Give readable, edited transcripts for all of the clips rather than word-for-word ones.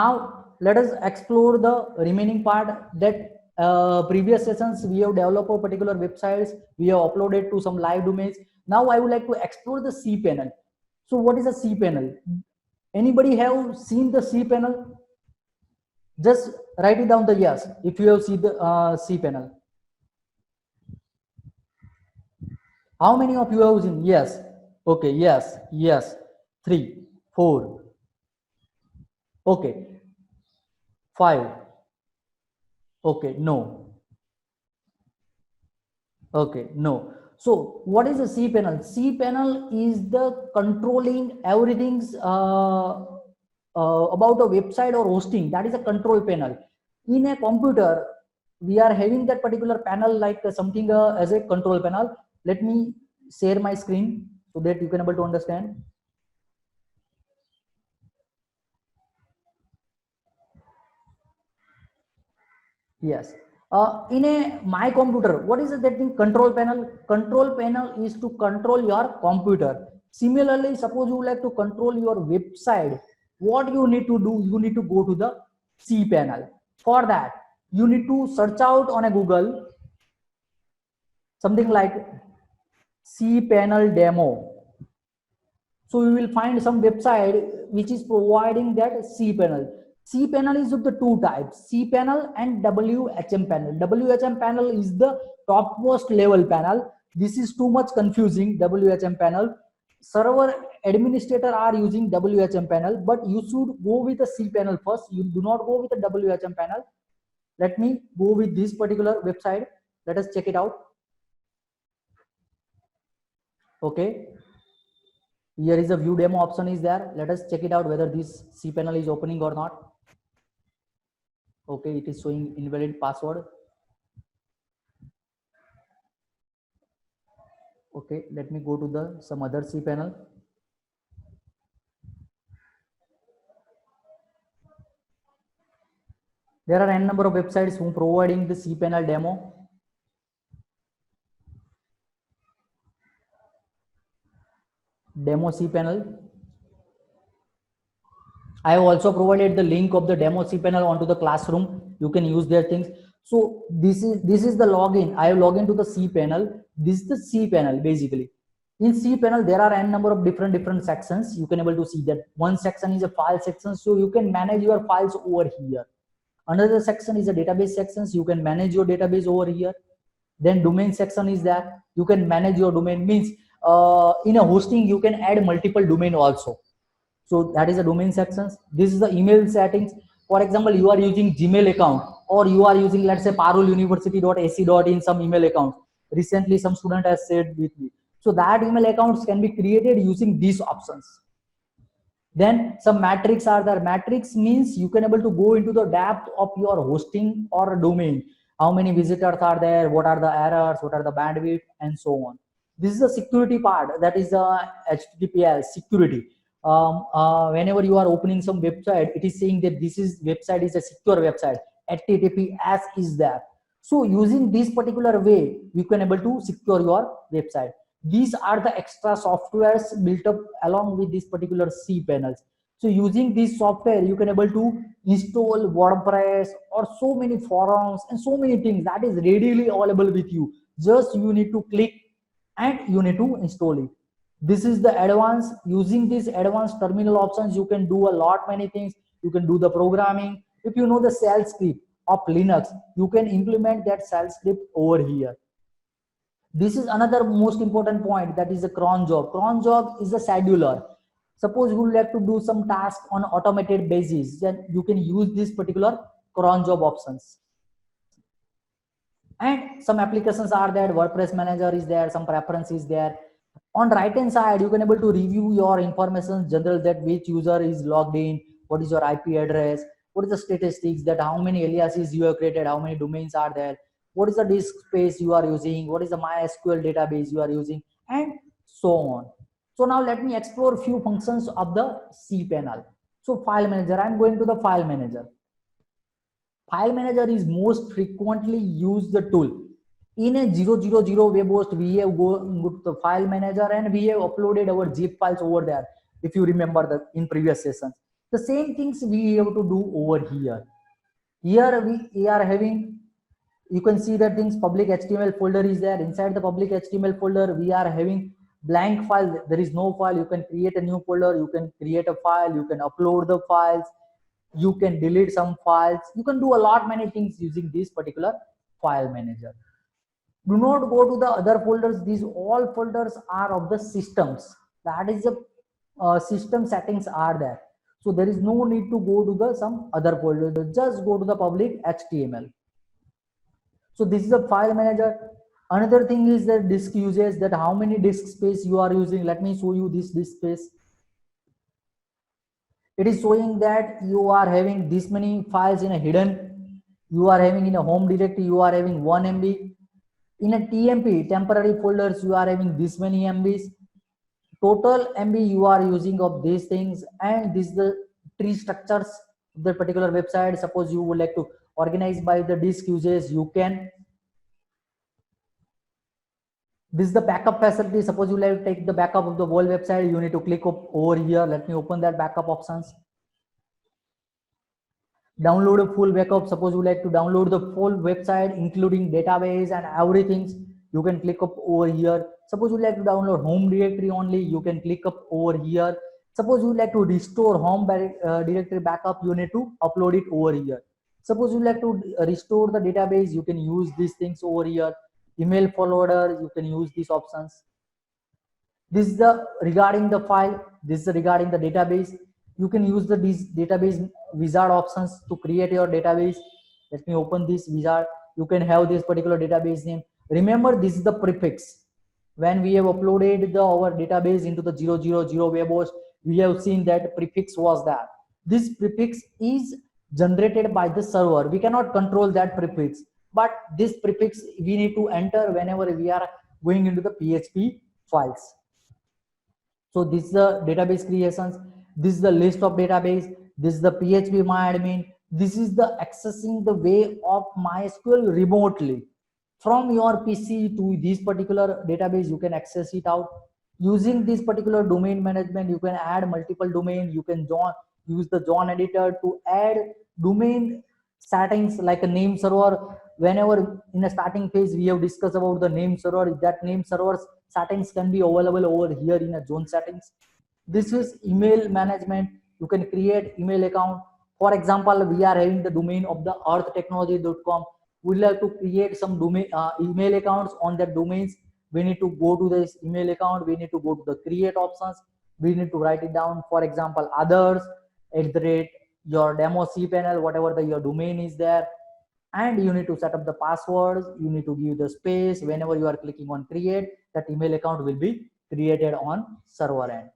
Now let us explore the remaining part that previous sessions we have developed a particular websites, we have uploaded to some live domains. Now I would like to explore the cPanel. So what is a cPanel? Anybody have seen the cPanel? Just write it down the yes if you have seen the cPanel. How many of you have seen? Yes. Okay. Yes. Yes. 3, 4. Okay. 5. Okay. No. Okay. No. So what is a cPanel? cPanel is the controlling everything's about a website or hosting. That is a control panel. In a computer, we are having that particular panel like something as a control panel. Let me share my screen so that you can able to understand. Yes. In a my computer, what is that thing? Control panel. Control panel is to control your computer. Similarly, suppose you would like to control your website. What you need to do? You need to go to the cPanel. For that, you need to search out on a Google something like cPanel demo. So you will find some website which is providing that cPanel. cPanel is of the two types, cPanel and WHM panel. WHM panel is the topmost level panel. This is too much confusing, WHM panel. Server administrator are using WHM panel, but you should go with the cPanel first. You do not go with the WHM panel. Let me go with this particular website. Let us check it out. Okay. Here is a view demo option is there. Let us check it out whether this cPanel is opening or not. Okay, it is showing invalid password. Okay, let me go to the some other cPanel. There are n number of websites who providing the cPanel demo. Demo cPanel. I have also provided the link of the demo cPanel onto the classroom. You can use their things. So this is the login. I have logged into the cPanel. This is the cPanel basically. In cPanel there are n number of different sections. You can able to see that one section is a file section, so you can manage your files over here. Another section is a database sections. You can manage your database over here. Then domain section is there. You can manage your domain. Means in a hosting you can add multiple domain also. So that is the domain sections. This is the email settings. For example, you are using Gmail account or you are using, let's say, paruluniversity.ac.in some email account. Recently some student has said with me. So that email accounts can be created using these options. Then some metrics are there. Metrics means you can able to go into the depth of your hosting or domain. How many visitors are there? What are the errors? What are the bandwidth? And so on. This is the security part. That is the HTTPS security. Whenever you are opening some website, it is saying that this is website is a secure website. HTTPS is there. So using this particular way, you can able to secure your website. These are the extra softwares built up along with this particular cPanels. So using this software, you can able to install WordPress or so many forums and so many things that is readily available with you. Just you need to click and you need to install it. This is the advanced. Using these advanced terminal options, you can do a lot many things. You can do the programming. If you know the shell script of Linux, you can implement that shell script over here. This is another most important point, that is the cron job. Cron job is a scheduler. Suppose you would like to do some task on automated basis, then you can use this particular cron job options. And some applications are there. WordPress manager is there, some preference is there. On right hand side, you can able to review your information general, that which user is logged in, what is your IP address, what is the statistics, that how many aliases you have created, how many domains are there, what is the disk space you are using, what is the MySQL database you are using, and so on. So now let me explore a few functions of the cPanel. So file manager, I'm going to the file manager. File manager is most frequently used the tool. In a 000 web host, we have go to the file manager and we have uploaded our zip files over there. If you remember that in previous sessions, The same things we have to do over here. Here we are having, you can see that things public HTML folder is there. Inside the public HTML folder, we are having blank file. There is no file. You can create a new folder. You can create a file. You can upload the files. You can delete some files. You can do a lot many things using this particular file manager. Do not go to the other folders. These all folders are of the systems. That is the system settings are there. So there is no need to go to the some other folder. Just go to the public HTML. So this is a file manager. Another thing is the disk usage, that how many disk space you are using. Let me show you this disk space. It is showing that you are having this many files in a hidden. You are having in a home directory, you are having 1 MB. In a TMP, temporary folders, you are having this many MBs. Total MB you are using of these things, and this is the tree structures of the particular website. Suppose you would like to organize by the disk usage, you can. This is the backup facility. Suppose you like to take the backup of the whole website, you need to click over here. Let me open that backup options. Download a full backup. Suppose you like to download the full website including database and everything, you can click up over here. Suppose you like to download home directory only, you can click up over here. Suppose you like to restore home directory backup, you need to upload it over here. Suppose you like to restore the database, you can use these things over here. Email folder, you can use these options. This is the regarding the file. This is regarding the database. You can use these database wizard options to create your database. Let me open this wizard. You can have this particular database name. Remember, this is the prefix. When we have uploaded our database into the 000 web host, we have seen that prefix was there. This prefix is generated by the server. We cannot control that prefix, but this prefix we need to enter whenever we are going into the PHP files. So this is the database creations. This is the list of database. This is the PHP MyAdmin. This is the accessing the way of MySQL remotely from your PC to this particular database. You can access it out using this particular domain management. You can add multiple domain. You can use the John editor to add domain settings like a name server. Whenever in a starting phase we have discussed about the name server, that name server's settings can be available over here in a zone settings. This is email management. You can create email account. For example, we are having the domain of the earthtechnology.com. We like to create some domain email accounts on that domains. We need to go to this email account. We need to go to the create options. We need to write it down. For example, others @ your demo cpanel, whatever your domain is there, and you need to set up the passwords. You need to give the space. Whenever you are clicking on create, that email account will be created on server end.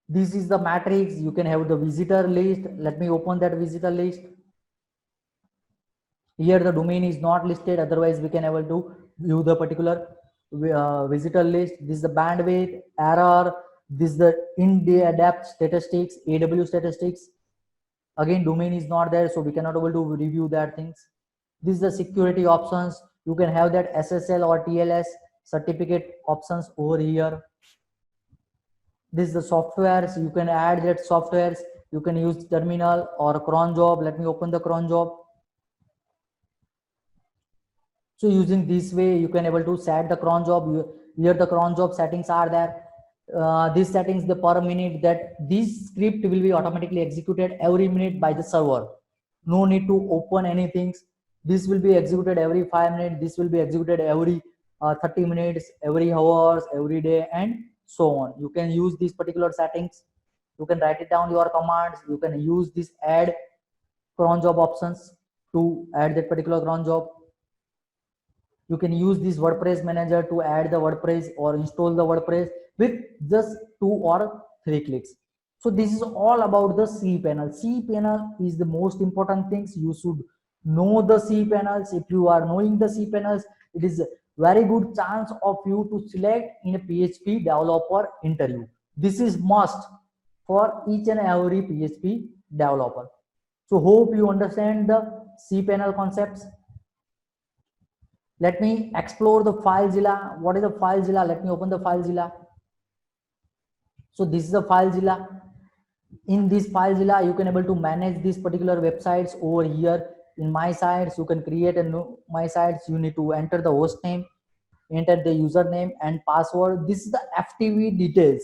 This is the matrix. You can have the visitor list. Let me open that visitor list. Here the domain is not listed, otherwise we can able to view the particular visitor list. This is the bandwidth, error. This is the in-depth statistics, AW statistics. Again, domain is not there, so we cannot able to review that things. This is the security options. You can have that SSL or TLS certificate options over here. This is the softwares. You can add that softwares. You can use terminal or cron job. Let me open the cron job. So using this way, you can able to set the cron job. Here the cron job settings are there. These settings, the per minute, that this script will be automatically executed every minute by the server. No need to open anything. This will be executed every 5 minutes. This will be executed every 30 minutes, every hours, every day, and so on. You can use these particular settings. You can write it down your commands. You can use this add cron job options to add that particular cron job. You can use this WordPress manager to add the WordPress or install the WordPress with just 2 or 3 clicks. So this is all about the cPanel. cPanel is the most important things. You should know the cPanels. If you are knowing the cPanels, it is a very good chance of you to select in a PHP developer interview. This is must for each and every PHP developer. So hope you understand the cPanel concepts. Let me explore the FileZilla. What is the FileZilla? Let me open the FileZilla. So this is the FileZilla. In this FileZilla, you can able to manage these particular websites over here. In My Sites, you can create a new My Sites. You need to enter the host name, enter the username and password. This is the FTP details.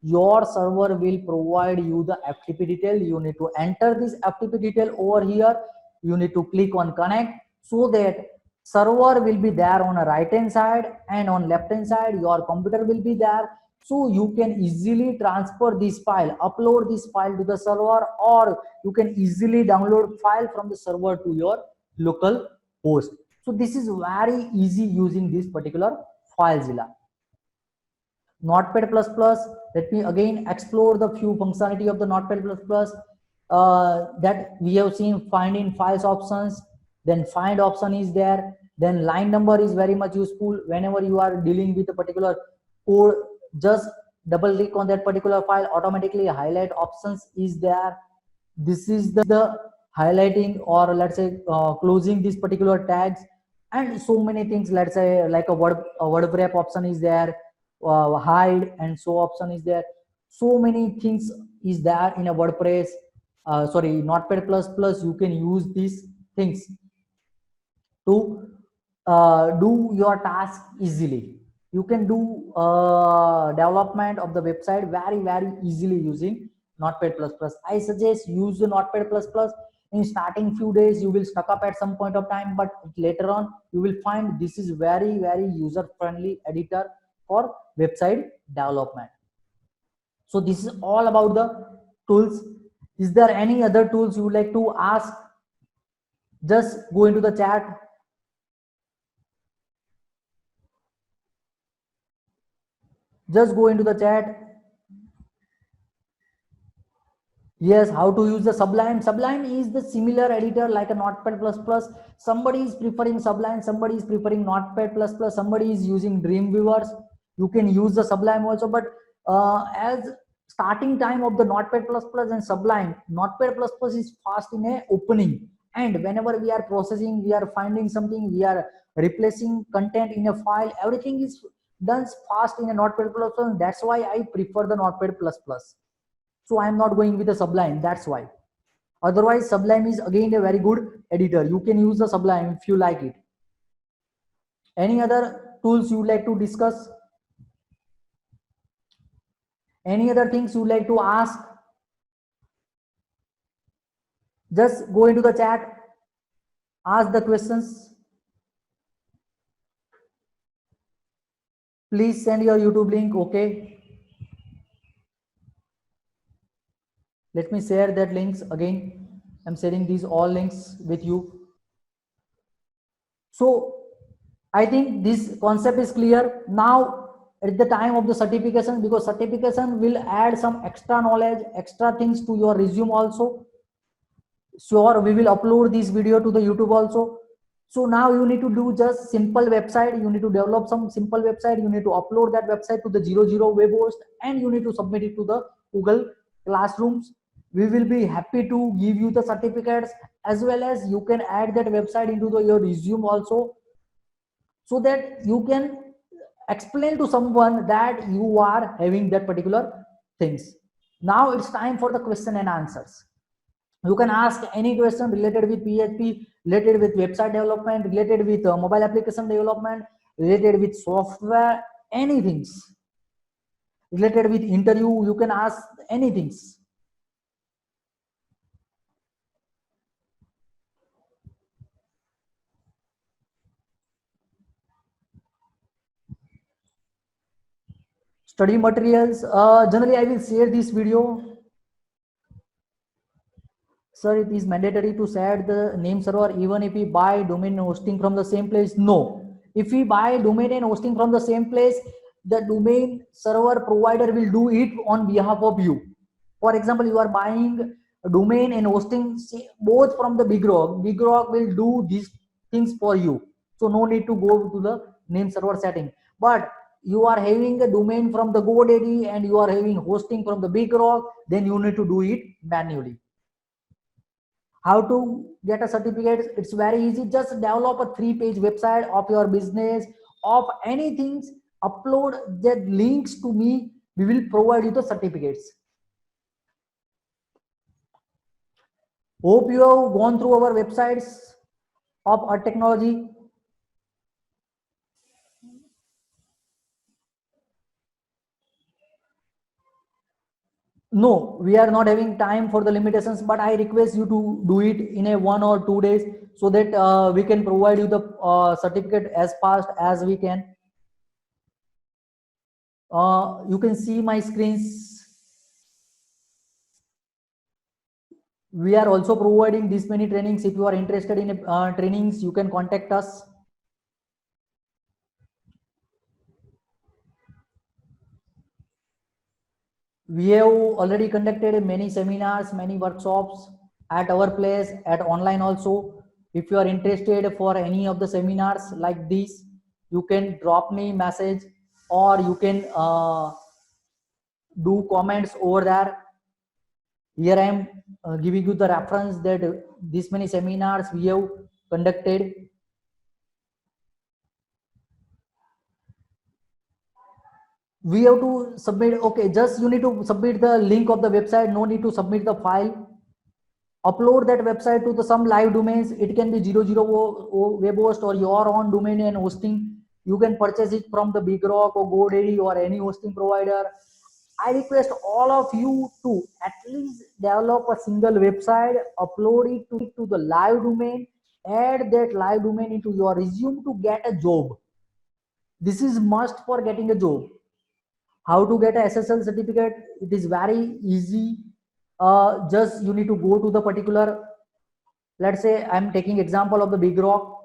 Your server will provide you the FTP detail. You need to enter this FTP detail over here. You need to click on connect, so that server will be there on a right hand side, and on left hand side your computer will be there. So you can easily transfer this file, upload this file to the server, or you can easily download file from the server to your local host. So this is very easy using this particular FileZilla. Notepad++, let me again explore the few functionality of the Notepad++. That we have seen find in files options, then find option is there, then line number is very much useful whenever you are dealing with a particular code. Just double click on that particular file, automatically highlight options is there. This is the highlighting, or let's say closing these particular tags, and so many things. Let's say like a word wrap option is there, hide and show option is there. So many things is there in a WordPress, Notepad++. You can use these things to do your task easily. You can do development of the website very easily using Notepad++. I suggest use the Notepad++. In starting few days you will stuck up at some point of time, but later on you will find this is very user friendly editor for website development. So this is all about the tools. Is there any other tools you would like to ask? Just go into the chat. Just go into the chat. Yes, how to use the Sublime. Sublime is the similar editor like a Notepad++. Somebody is preferring Sublime, somebody is preferring Notepad++, somebody is using Dreamweaver. You can use the Sublime also, but as starting time of the Notepad++ and Sublime, Notepad++ is fast in a opening, and whenever we are processing, we are finding something, we are replacing content in a file, everything is done fast in a Notepad++. That's why I prefer the Notepad++. So I am not going with the Sublime, that's why. Otherwise Sublime is again a very good editor. You can use the Sublime if you like it. Any other tools you would like to discuss? Any other things you would like to ask? Just go into the chat, ask the questions. Please send your YouTube link. Okay, let me share that links again. I'm sharing these all links with you. So I think this concept is clear now. At the time of the certification, because certification will add some extra knowledge, extra things to your resume also. Sure, we will upload this video to the YouTube also. So now you need to do just simple website. You need to develop some simple website. You need to upload that website to the 00 web host, and you need to submit it to the Google Classrooms. We will be happy to give you the certificates, as well as you can add that website into your resume also, so that you can explain to someone that you are having that particular things. Now it's time for the question and answers. You can ask any question related with PHP, related with website development, related with mobile application development, related with software, anything. Related with interview, you can ask anything. Study materials, generally I will share this video. Sir, it is mandatory to share the name server even if we buy domain and hosting from the same place? No. If we buy domain and hosting from the same place, the domain server provider will do it on behalf of you. For example, you are buying a domain and hosting both from the Big Rock. Big Rock will do these things for you. So no need to go to the name server setting. But you are having a domain from the GoDaddy and you are having hosting from the Big Rock, then you need to do it manually. How to get a certificate? It's very easy. Just develop a 3-page website of your business, of anything, upload that links to me. we will provide you the certificates. Hope you have gone through our websites of Earth Technology. No, we are not having time for the limitations, but I request you to do it in a 1 or 2 days so that we can provide you the certificate as fast as we can. You can see my screens. We are also providing this many trainings. If you are interested in trainings, you can contact us. We have already conducted many seminars, many workshops at our place, at online also. If you are interested for any of the seminars like this, you can drop me message, or you can do comments over there. Here I am giving you the reference that this many seminars we have conducted. We have to submit, okay, just you need to submit the link of the website, no need to submit the file. Upload that website to the some live domains. It can be 00 webhost or your own domain and hosting. You can purchase it from the BigRock or GoDaddy or any hosting provider. I request all of you to at least develop a single website, upload it to the live domain, add that live domain into your resume to get a job. This is must for getting a job. How to get a SSL certificate? It is very easy. Just you need to go to the particular, let's say I'm taking example of the BigRock.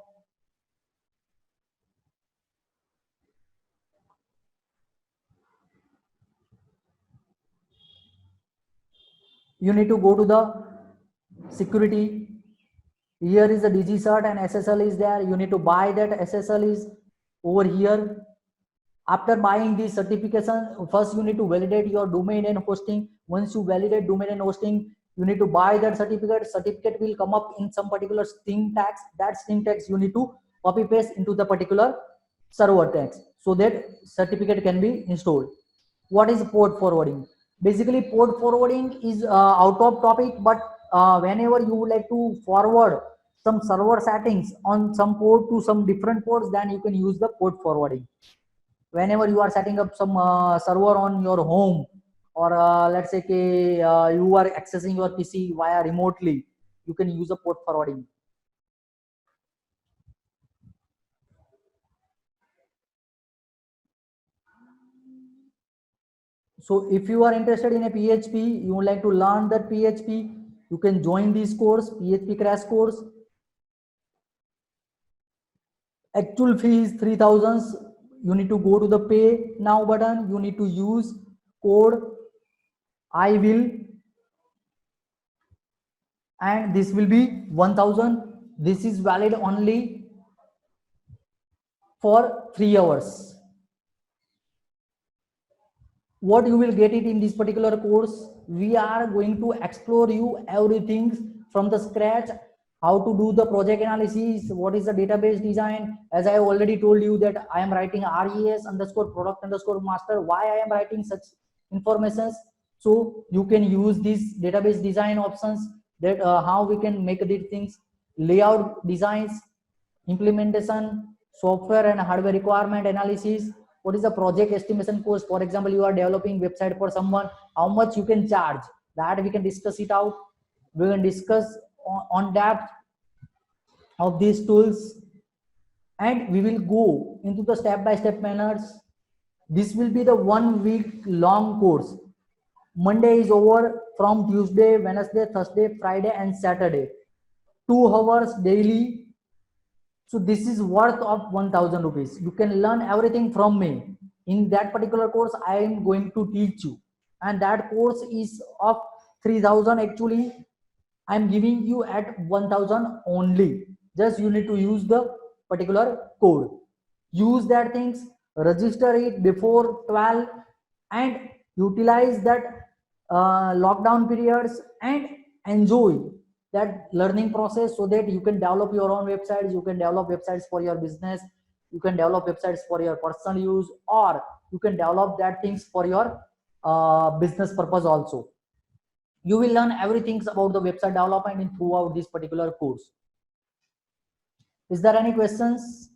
You need to go to the security. Here is the DigiCert and SSL is there. You need to buy that. SSL is over here. After buying this certification, first you need to validate your domain and hosting. Once you validate domain and hosting, you need to buy that certificate. Certificate will come up in some particular string tags. That string tags you need to copy paste into the particular server tags so that certificate can be installed. What is port forwarding? Basically, port forwarding is out of topic, but whenever you would like to forward some server settings on some port to some different ports, then you can use the port forwarding. Whenever you are setting up some server on your home, or let's say you are accessing your PC via remotely, you can use a port forwarding. So if you are interested in a PHP, you would like to learn that PHP, you can join this course, PHP crash course. Actual fee is 3,000. You need to go to the pay now button. You need to use code I will, and this will be 1,000. This is valid only for 3 hours. What you will get it in this particular course? We are going to explore you everything from the scratch. How to do the project analysis, what is the database design. As I have already told you that I am writing res underscore product underscore master. Why I am writing such informations? So you can use these database design options, that how we can make these things, layout designs, implementation, software and hardware requirement analysis. What is the project estimation cost? For example, you are developing website for someone, how much you can charge, that we can discuss it out. We can discuss on depth of these tools, and we will go into the step-by-step manners. This will be the 1 week long course. Monday is over. From Tuesday, Wednesday, Thursday, Friday and Saturday, 2 hours daily. So this is worth of 1,000 rupees. You can learn everything from me. In that particular course, I am going to teach you, and that course is of 3,000. Actually, I am giving you at 1,000 only. Just you need to use the particular code. Use that things, register it before 12, and utilize that lockdown periods and enjoy that learning process, so that you can develop your own websites. You can develop websites for your business, you can develop websites for your personal use, or you can develop that things for your business purpose also. You will learn everything about the website development in throughout this particular course. Is there any questions?